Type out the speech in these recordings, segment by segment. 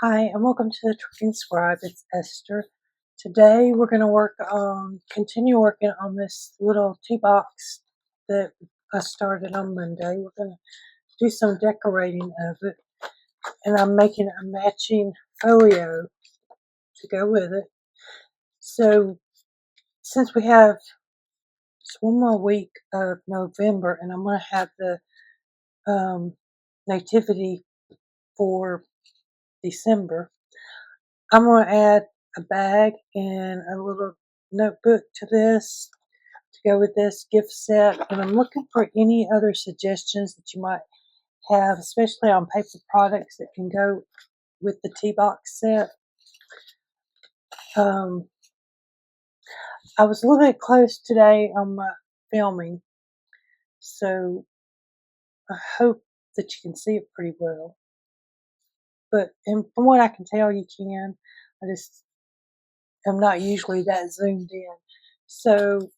Hi, and welcome to the Trucking Scribe. It's Esther. Today we're going to continue working on this little tea box that I started on Monday. We're going to do some decorating of it, and I'm making a matching folio to go with it. So since we have just one more week of November, and I'm going to have the nativity for December, I'm going to add a bag and a little notebook to this to go with this gift set. And I'm looking for any other suggestions that you might have, especially on paper products that can go with the tea box set. I was a little bit close today on my filming, so I hope that you can see it pretty well. But from what I can tell, you can. I'm not usually that zoomed in. So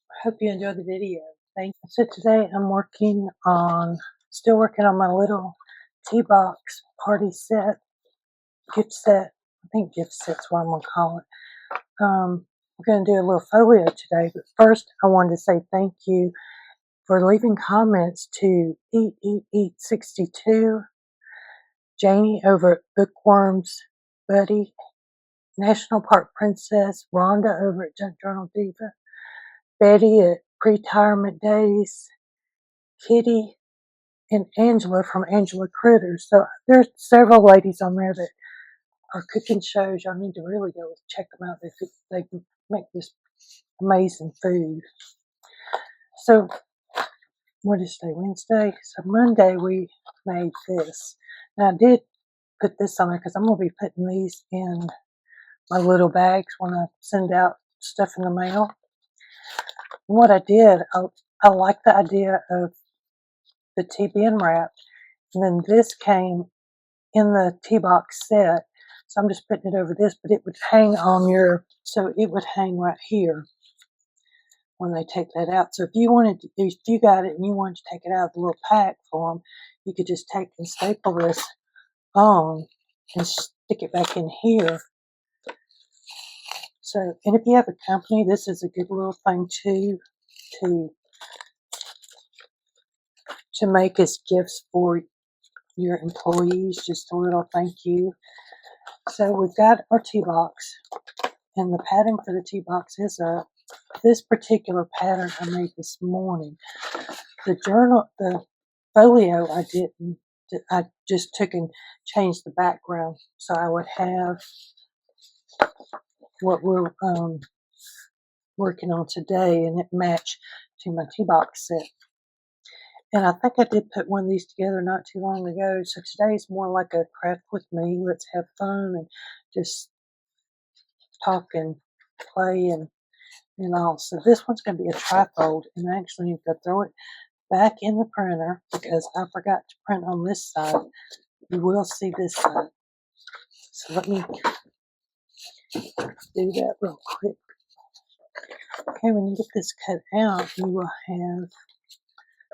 I hope you enjoy the video. Thank you. So today I'm still working on my little tea box party set, gift set. I think gift set's what I'm going to call it. We're going to do a little folio today, but first I wanted to say thank you for leaving comments to Eat 62, Janie over at Bookworms Buddy, National Park Princess, Rhonda over at Junk Journal Diva, Betty at Pre-Retirement Days, Kitty, and Angela from Angela Critters. So there's several ladies on there that are cooking shows. Y'all need to really go check them out. They make this amazing food. So what is today? Wednesday. So Monday we made this. Now I did put this on there because I'm going to be putting these in my little bags when I send out stuff in the mail. And what I did, I like the idea of the tea being wrapped, and then this came in the tea box set. So I'm just putting it over this, but it would hang so it would hang right here when they take that out. So if you got it and you wanted to take it out of the little pack for them, you could just take and staple this on and stick it back in here. So, and if you have a company, this is a good little thing too, to make as gifts for your employees, just a little thank you. So we've got our tea box, and the pattern for the tea box is up. This particular pattern I made this morning. The folio I just took and changed the background so I would have what we're working on today, and it matched to my tea box set. And I think I did put one of these together not too long ago. So today's more like a craft with me. Let's have fun and just talk and play and all. So this one's going to be a trifold, and I actually need to throw it back in the printer because I forgot to print on this side. You will see this side. So let me do that real quick. Okay, when you get this cut out, you will have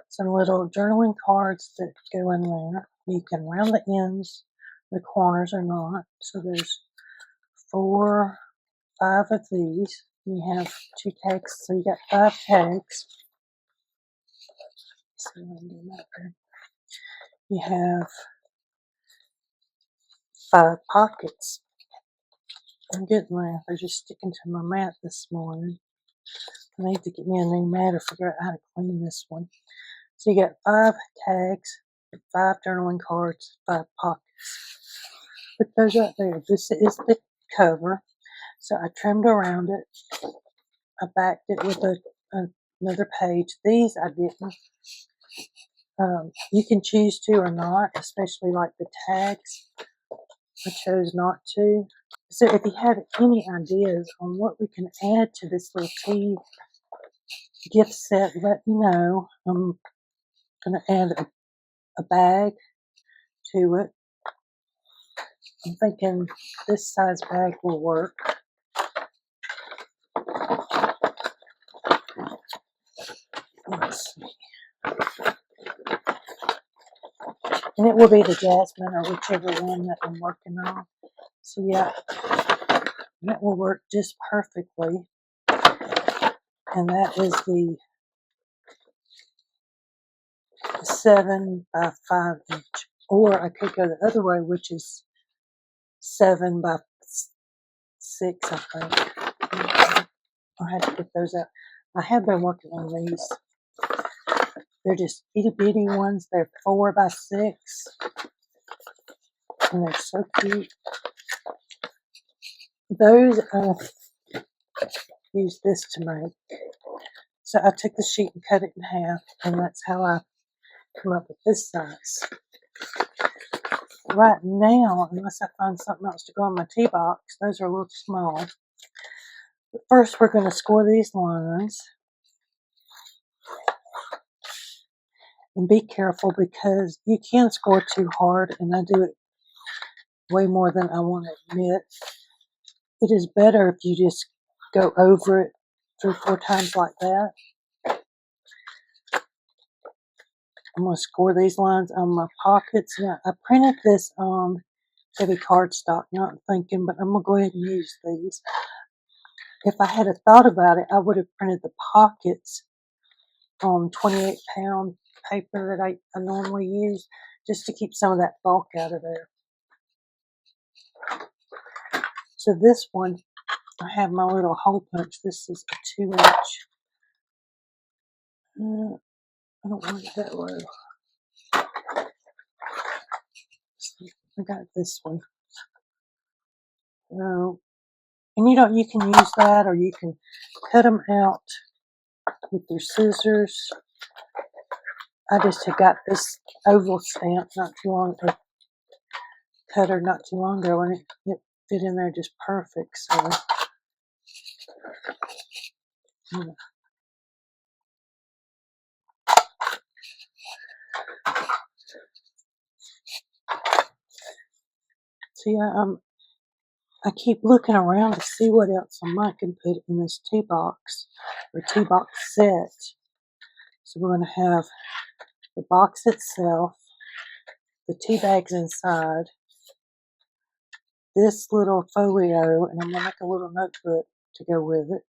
some little journaling cards that go in there. You can round the ends, the corners or not. So there's 5 of these. You have 2 tags, so you got 5 tags. So you have 5 pockets. I'm getting there. They're just sticking to my mat this morning. I need to get me a new mat or figure out how to clean this one. So you got 5 tags, 5 journaling cards, 5 pockets. Put those right there. This is the cover. So I trimmed around it. I backed it with another page. These I didn't. You can choose to or not, especially like the tags. I chose not to. So if you have any ideas on what we can add to this little tea gift set, let me know. I'm going to add a bag to it. I'm thinking this size bag will work. Let's see. And it will be the jasmine or whichever one that I'm working on. So yeah, that will work just perfectly. And that is the 7 by 5 inch. Or I could go the other way, which is 7 by 6, I think. I had to get those out. I have been working on these. They're just itty bitty ones. They're 4 by 6. And they're so cute. Those I use this to make. So I took the sheet and cut it in half, and that's how I come up with this size. Right now, unless I find something else to go in my tea box, those are a little small. But first, we're going to score these lines. And be careful because you can score too hard, and I do it way more than I want to admit. It is better if you just go over it 3 or 4 times like that. I'm going to score these lines on my pockets. Now, I printed this on heavy cardstock, not thinking, but I'm going to go ahead and use these. If I had thought about it, I would have printed the pockets on 28-pound paper that I normally use, just to keep some of that bulk out of there. So this one, I have my little hole punch. This is a 2 inch. I don't want it that low. I got this one. So, and you can use that, or you can cut them out with your scissors. I just had got this oval stamp not too long ago, cutter not too long ago, and it fit in there just perfect. So, yeah, I keep looking around to see what else I might can put in this tea box or tea box set. So we're going to have the box itself, the tea bags inside, this little folio, and I'm going to make a little notebook to go with it.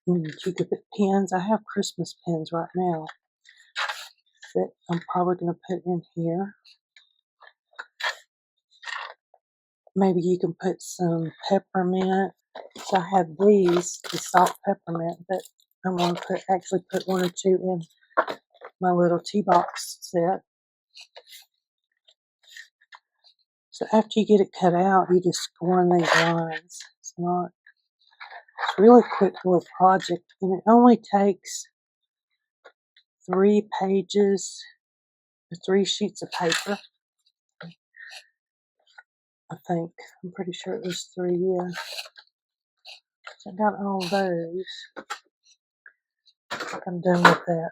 And you could put pins. I have Christmas pins right now that I'm probably going to put in here. Maybe you can put some peppermint. So I have these, the soft peppermint, that I'm going to actually put 1 or 2 in my little tea box set. So after you get it cut out, you just score in these lines. It's a really quick little project, and it only takes 3 pages, or 3 sheets of paper. I think. I'm pretty sure it was 3, yeah. So I got all those. I'm done with that.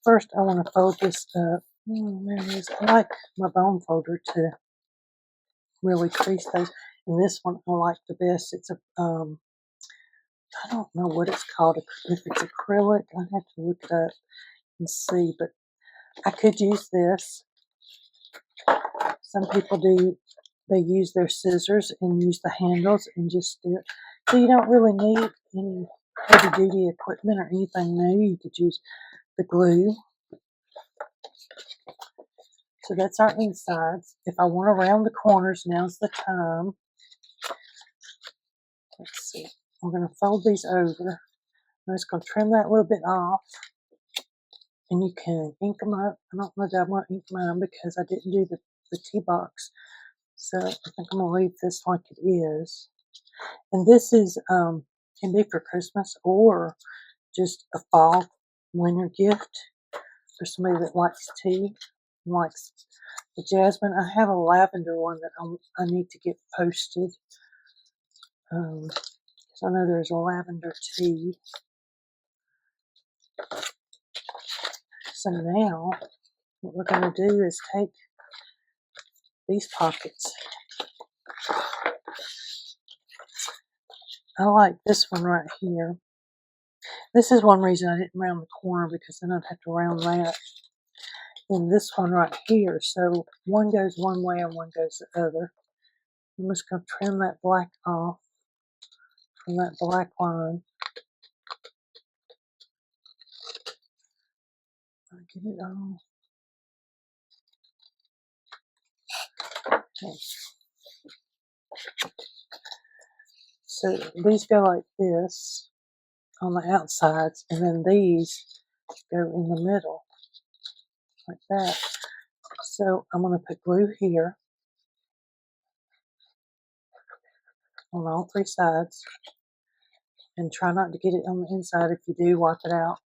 First, I want to fold this up. There it is. I like my bone folder to really crease those. And this one I like the best. It's a, I don't know what it's called. If it's acrylic, I'd have to look it up and see. But I could use this. Some people do. They use their scissors and use the handles and just do it. So you don't really need any heavy-duty equipment or anything new. You could use the glue. So that's our insides. If I want to round the corners, now's the time. Let's see. I'm going to fold these over. I'm just going to trim that a little bit off. And you can ink them up. I don't know that I want to ink mine because I didn't do the tea box. So I think I'm going to leave this like it is. And this is can be for Christmas or just a fall winter gift for somebody that likes tea, likes the jasmine. I have a lavender one that I need to get posted. Because I know there's a lavender tea. So now what we're going to do is take these pockets. I like this one right here. This is one reason I didn't round the corner, because then I'd have to round that. And this one right here, so one goes one way and one goes the other. I'm just going to trim that black off from that black line. I'll get it on. Okay. So these go like this on the outsides, and then these go in the middle, like that. So I'm going to put glue here on all three sides, and try not to get it on the inside. If you do, wipe it out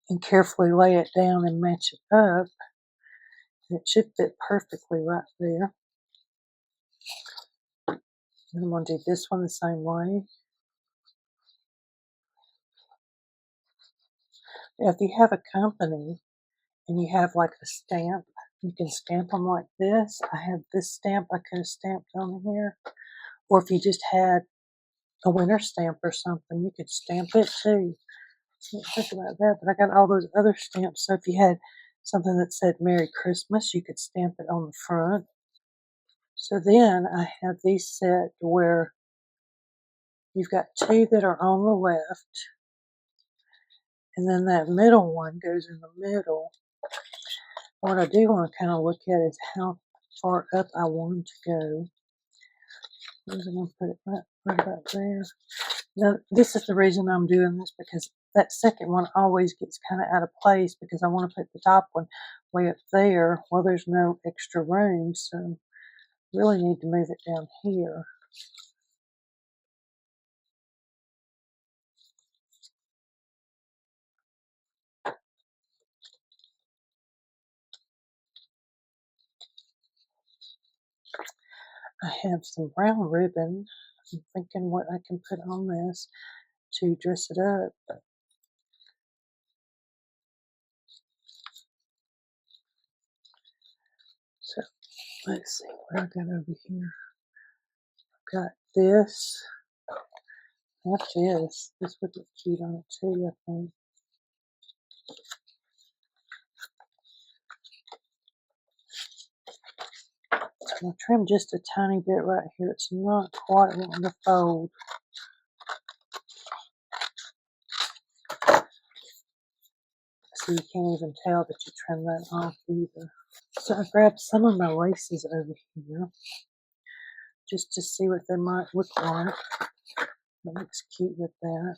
and carefully lay it down and match it up. And it should fit perfectly right there. And I'm going to do this one the same way. Now, if you have a company and you have like a stamp, you can stamp them like this. I have this stamp I could have stamped on here. Or if you just had a winter stamp or something, you could stamp it too. I didn't think about that, but I got all those other stamps. So if you had something that said Merry Christmas, you could stamp it on the front. So then I have these set where you've got two that are on the left, and then that middle one goes in the middle. What I do want to kind of look at is how far up I want them to go. I'm going to put it right about there. Now, this is the reason I'm doing this, because that second one always gets kind of out of place, because I want to put the top one way up there. Well, there's no extra room, so really need to move it down here. I have some brown ribbon. I'm thinking what I can put on this to dress it up. So let's see what I got over here. I've got this. What's this? This would look cute on it too, I think. So I'm going to trim just a tiny bit right here. It's not quite wanting to fold. So you can't even tell that you trim that off either. So I grabbed some of my laces over here just to see what they might look like. It looks cute with that.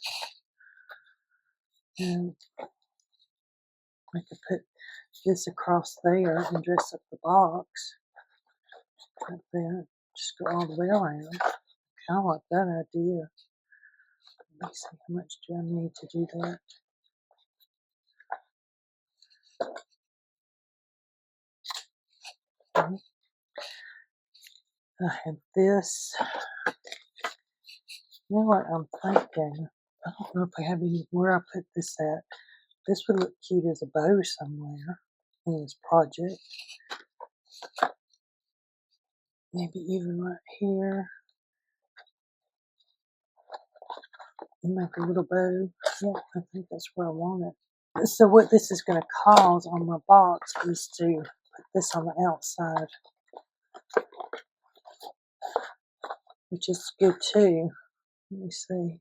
And I could put this across there and dress up the box like that. Just go all the way around. Kind of like that idea. Let me see, how much do I need to do that? I have this. You know what I'm thinking? I don't know if I have any where I put this at. This would look cute as a bow somewhere in this project. Maybe even right here. And make a little bow. Yeah, I think that's where I want it. So what this is going to cause on my box is to put this on the outside, which is good too. Let me see.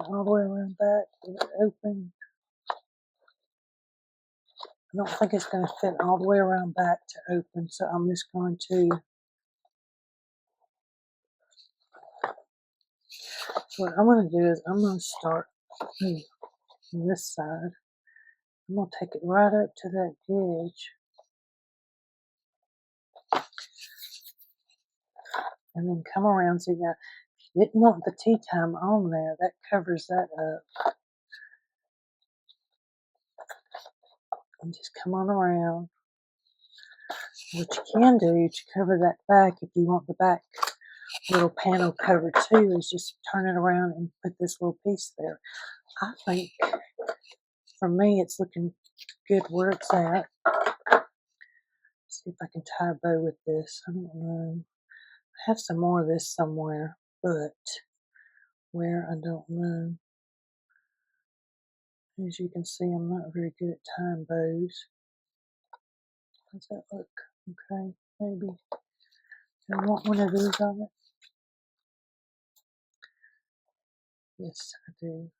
All the way around back, leave it open. I don't think it's going to fit all the way around back to open, so I'm just going to. So what I'm going to do is I'm going to start on this side. I'm going to take it right up to that edge. And then come around. See, now, if you didn't want the tea time on there, that covers that up. And just come on around. What you can do to cover that back, if you want the back little panel covered too, is just turn it around and put this little piece there. I think, for me, it's looking good where it's at. See if I can tie a bow with this. I don't know. I have some more of this somewhere, foot. Where, I don't know. As you can see, I'm not very good at tying bows. How's that look? Okay, maybe. I want one of these on it. Yes, I do.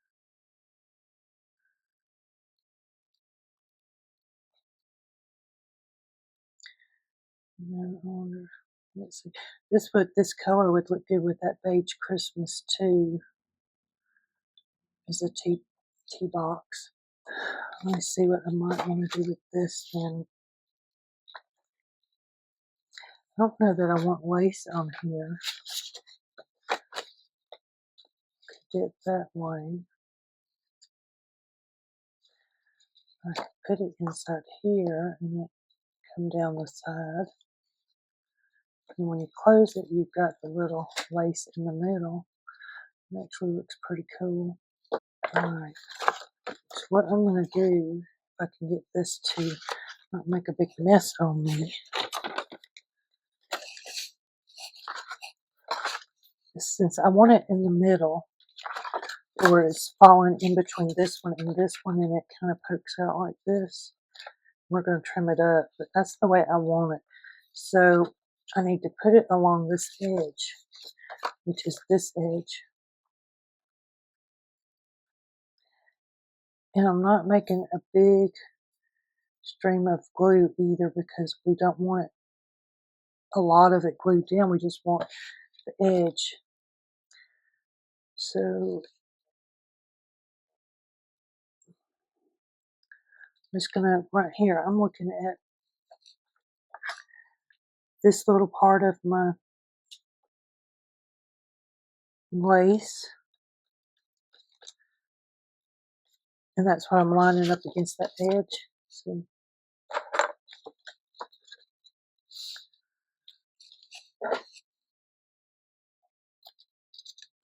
No, I wonder. Let's see. This color would look good with that beige Christmas too. As a tea box. Let me see what I might want to do with this then. I don't know that I want lace on here. Could do it that way. I could put it inside here and it come down the side. And when you close it, you've got the little lace in the middle. It actually looks pretty cool. Alright, so what I'm going to do, if I can get this to not make a big mess on me, is since I want it in the middle, or it's falling in between this one and it kind of pokes out like this. We're going to trim it up, but that's the way I want it. So I need to put it along this edge, which is this edge. And I'm not making a big stream of glue either because we don't want a lot of it glued down. We just want the edge. So I'm just going to, right here, I'm looking at this little part of my lace. And that's what I'm lining up against that edge. See?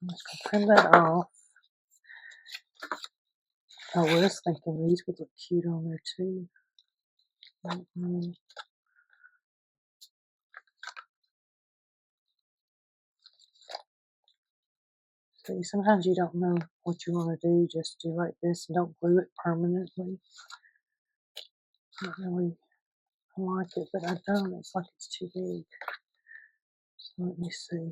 I'm just going to trim that off. I was thinking these would look cute on there too. See, sometimes you don't know what you want to do. Just do like this and don't glue it permanently. I don't really like it, but I don't. It's like it's too big. So let me see.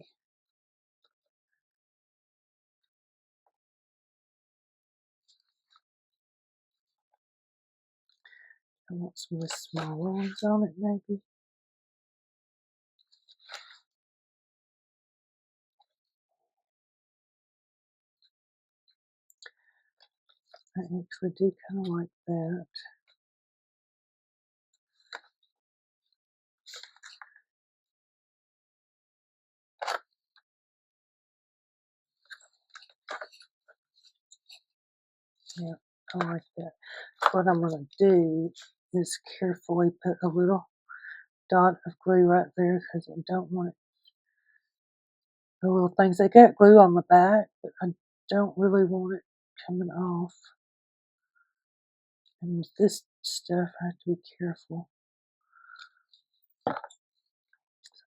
I want some of the smaller ones on it, maybe. I actually do kind of like that. Yeah, I like that. What I'm going to do is carefully put a little dot of glue right there because I don't want the little things. They got glue on the back, but I don't really want it coming off. And with this stuff, I have to be careful. So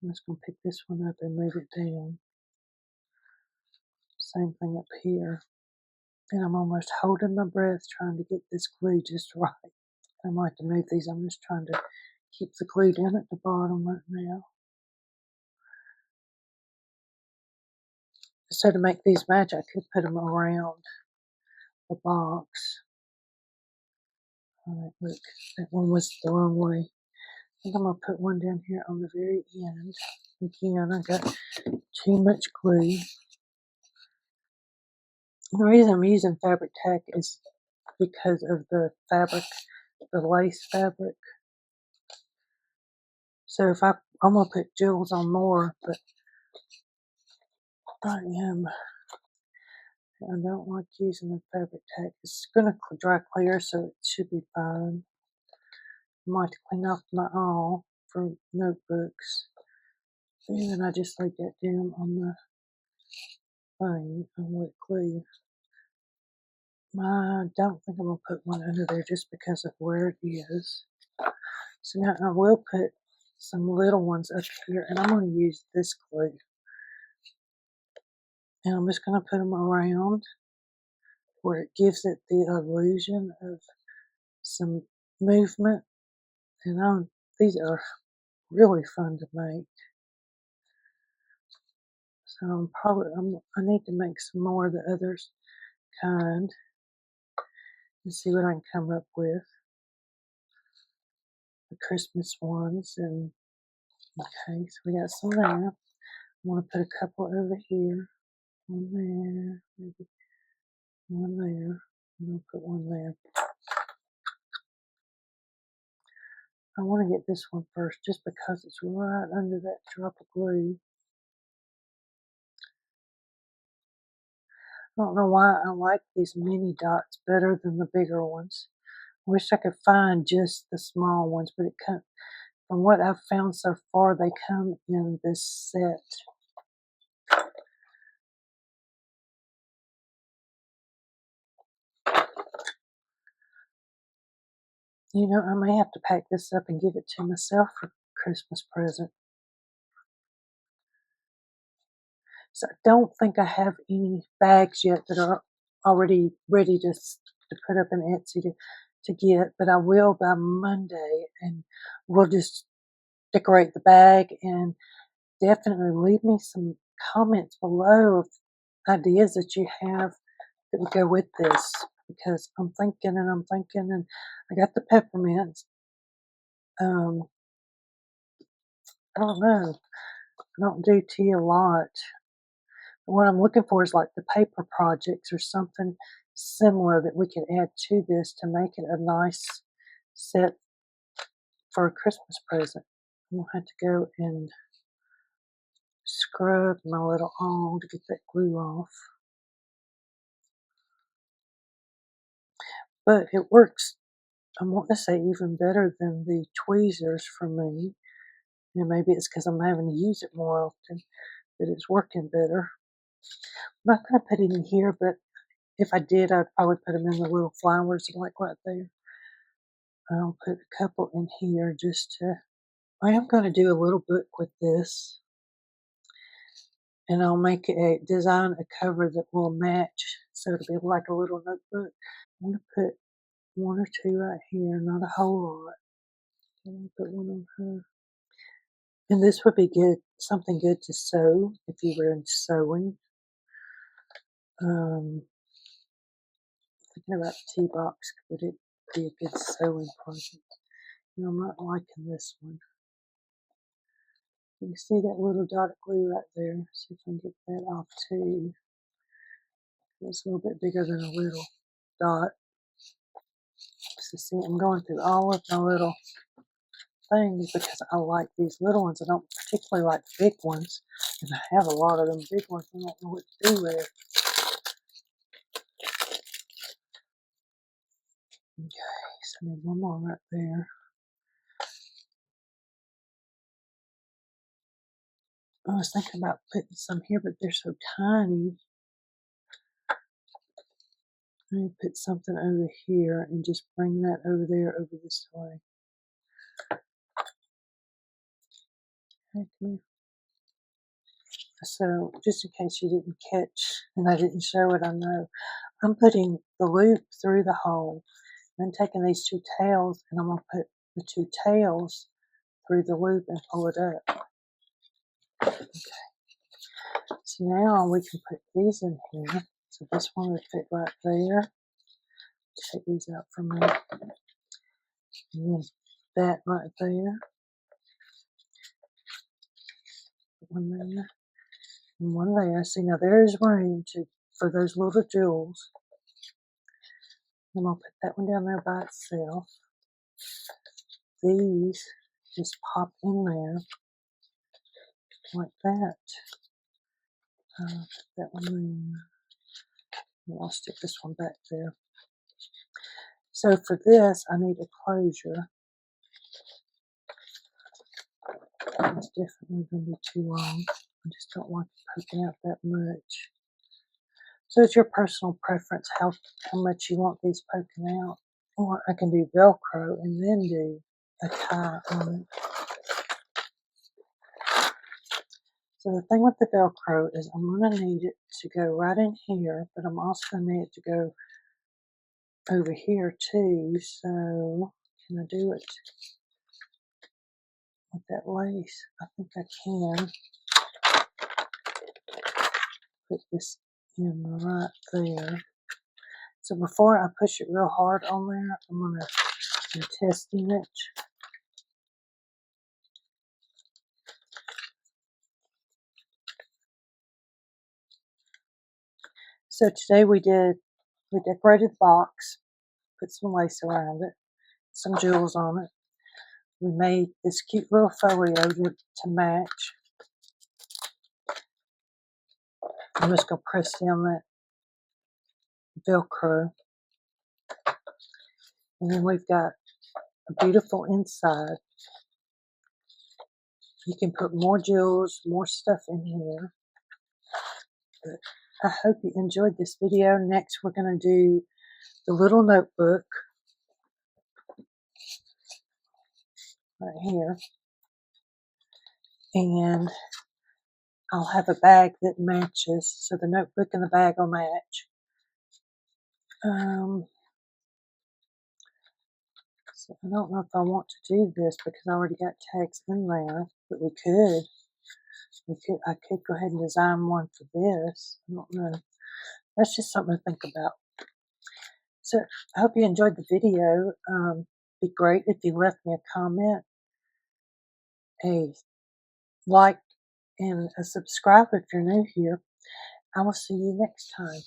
I'm just going to pick this one up and move it down. Same thing up here. And I'm almost holding my breath trying to get this glue just right. I might have to move these. I'm just trying to keep the glue down at the bottom right now. So to make these match, I could put them around the box. Alright, look, that one was the wrong way. I think I'm going to put one down here on the very end. Again, I got too much glue. The reason I'm using fabric tack is because of the fabric, the lace fabric. So if I'm going to put jewels on more, but I don't like using the fabric tack. It's going to dry clear, so it should be fine. I might have to clean off my awl for notebooks. And then I just laid that down on the thing and let it clear. I don't think I'm going to put one under there just because of where it is. So now I will put some little ones up here, and I'm going to use this glue. And I'm just going to put them around where it gives it the illusion of some movement. And these are really fun to make. So I need to make some more of the others kind and see what I can come up with. The Christmas ones. And okay, so we got some there. I want to put a couple over here. One there, maybe one there. I'm going to put one there. I want to get this one first just because it's right under that drop of glue. I don't know why I like these mini dots better than the bigger ones. I wish I could find just the small ones, but from what I've found so far, they come in this set. You know, I may have to pack this up and give it to myself for Christmas present. So I don't think I have any bags yet that are already ready to put up in Etsy to get, but I will by Monday, and we'll just decorate the bag. And definitely leave me some comments below of ideas that you have that would go with this, because I'm thinking, and I got the peppermints. I don't know. I don't do tea a lot. What I'm looking for is like the paper projects or something similar that we can add to this to make it a nice set for a Christmas present. I'm going to have to go and scrub my little awl to get that glue off. But it works, I want to say, even better than the tweezers for me. And maybe it's because I'm having to use it more often that it's working better. I'm not going to put it in here, but if I did, I'd probably put them in the little flowers like right there. I'll put a couple in here I am going to do a little book with this. And I'll design a cover that will match. So it'll be like a little notebook. I'm going to put one or two right here, not a whole lot. I'm going to put one on her. And this would be good, something good to sew if you were into sewing. Thinking about the tea box, would it be a good sewing project? No, I'm not liking this one. You can see that little dot of glue right there. See if I can get that off too. It's a little bit bigger than a little dot. So see, I'm going through all of my little things because I like these little ones. I don't particularly like big ones. And I have a lot of them big ones. I don't know what to do with. Okay, so I need one more right there. I was thinking about putting some here, but they're so tiny. I need to put something over here and just bring that over there, over this way. Okay, come here. So, just in case you didn't catch and I didn't show it, I know I'm putting the loop through the hole. Then taking these two tails, and I'm going to put the two tails through the loop and pull it up. Okay. So now we can put these in here. So this one would fit right there. Take these out for a minute. And then that right there. One there. And one there. See, now there's room for those little jewels. I'm going to put that one down there by itself. These just pop in there like that. Put that one there. I'll stick this one back there. So for this, I need a closure. It's definitely going to be too long. I just don't want it poking out that much. So it's your personal preference how much you want these poking out. Or I can do Velcro and then do a tie on it. So the thing with the Velcro is I'm going to need it to go right in here, but I'm also going to need it to go over here too. So can I do it with that lace? I think I can. Put this in right there. So before I push it real hard on there, I'm going to testing it. So today we decorated the box, put some lace around it, some jewels on it. We made this cute little folio to match. I'm just going to press down that Velcro. And then we've got a beautiful inside. You can put more jewels, more stuff in here. But I hope you enjoyed this video. Next we're going to do the little notebook right here. And I'll have a bag that matches, so the notebook and the bag will match. So I don't know if I want to do this because I already got tags in there, but we could. I could go ahead and design one for this. I don't know. That's just something to think about. So I hope you enjoyed the video. Be great if you left me a comment, a like, and a subscribe if you're new here. I will see you next time.